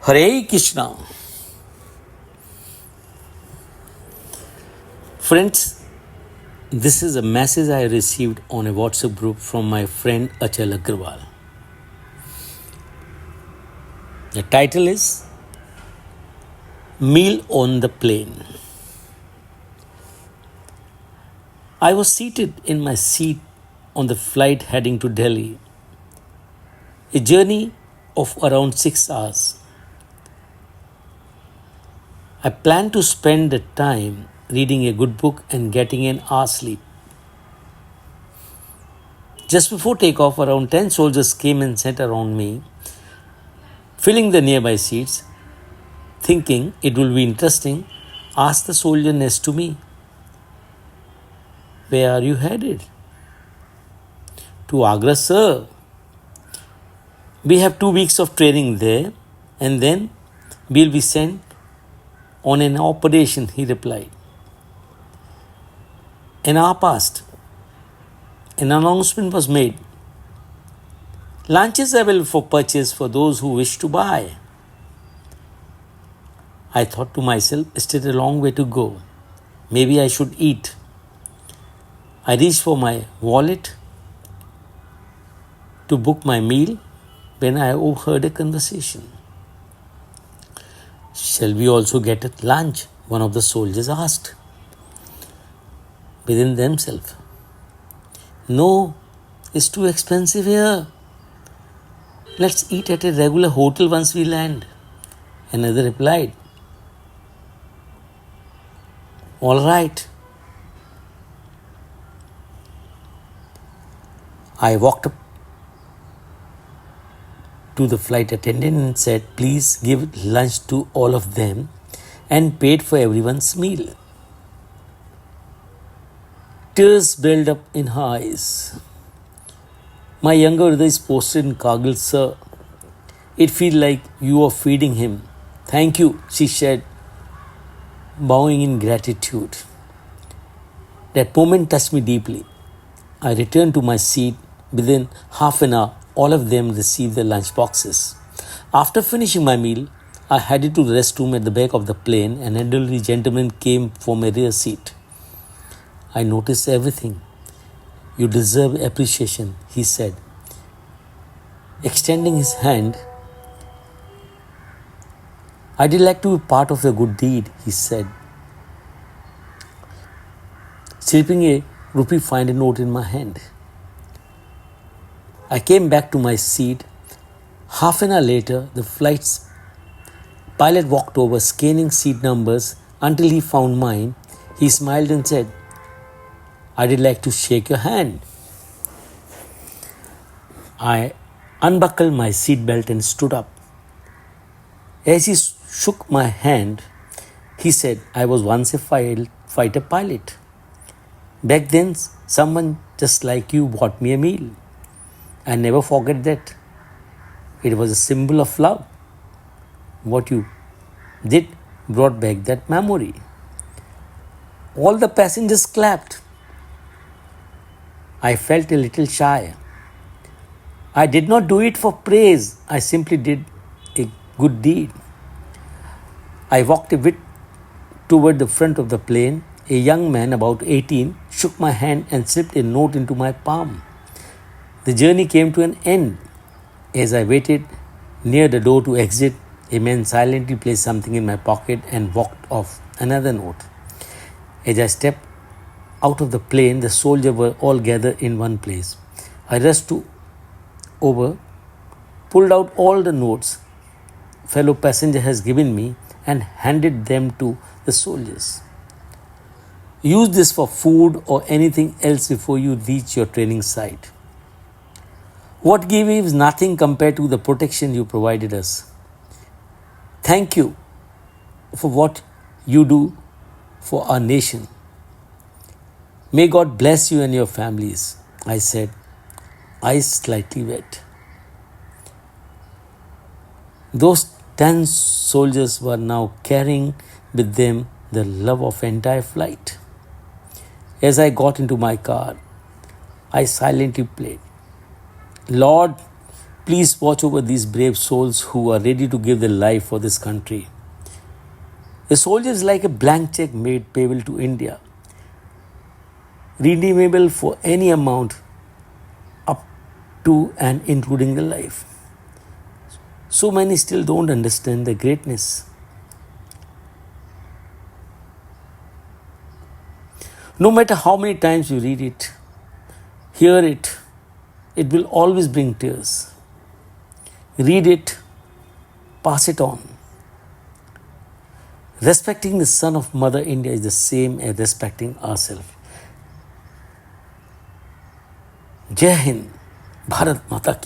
Hare Krishna. Friends, this is a message I received on a WhatsApp group from my friend Achal Agarwal. The title is Meal on the Plane. I was seated in my seat on the flight heading to Delhi, a journey of around 6 hours. I planned to spend the time reading a good book and getting an hour's sleep. Just before takeoff, around 10 soldiers came and sat around me, filling the nearby seats. Thinking it will be interesting, asked the soldier next to me, "Where are you headed?" "To Agra, sir. We have 2 weeks of training there and then we'll be sent on an operation," he replied. An hour passed. An announcement was made. "Lunches available for purchase for those who wish to buy." I thought to myself, still a long way to go. Maybe I should eat. I reached for my wallet to book my meal when I overheard a conversation. "Shall we also get at lunch?" one of the soldiers asked. Within themselves, "No, it's too expensive here. Let's eat at a regular hotel once we land." Another replied, "All right." I walked up to the flight attendant and said, "Please give lunch to all of them," and paid for everyone's meal. Tears welled up in her eyes. "My younger brother is posted in Kargil, sir. It feels like you are feeding him." "Thank you," she said, bowing in gratitude. That moment touched me deeply. I returned to my seat. Within half an hour, all of them received their lunch boxes. After finishing my meal, I headed to the restroom at the back of the plane. An elderly gentleman came from a rear seat. "I noticed everything. You deserve appreciation," he said, extending his hand. "I'd like to be part of a good deed," he said, slipping a rupee find note in my hand. I came back to my seat. Half an hour later, the flight's pilot walked over, scanning seat numbers until he found mine. He smiled and said, "I'd like to shake your hand." I unbuckled my seatbelt and stood up. As he shook my hand, he said, "I was once a fighter pilot. Back then, someone just like you bought me a meal. I never forget that. It was a symbol of love. What you did brought back that memory." All the passengers clapped. I felt a little shy. I did not do it for praise. I simply did a good deed. I walked a bit toward the front of the plane. A young man, about 18, shook my hand and slipped a note into my palm. The journey came to an end. As I waited near the door to exit, a man silently placed something in my pocket and walked off. Another note. As I stepped out of the plane, the soldiers were all gathered in one place. I rushed over, pulled out all the notes fellow passenger has given me and handed them to the soldiers. "Use this for food or anything else before you reach your training site. What give you is nothing compared to the protection you provided us. Thank you for what you do for our nation. May God bless you and your families," I said, eyes slightly wet. Those 10 soldiers were now carrying with them the love of entire flight. As I got into my car, I silently prayed, "Lord, Please watch over these brave souls who are ready to give their life for this country. A soldier is like a blank check made payable to India, redeemable for any amount up to and including the life. So many still don't understand the greatness. No matter how many times you read it, hear it, it will always bring tears. Read it, pass it on. Respecting the son of Mother India is the same as respecting ourselves. Jai Hind, Bharat Mata ki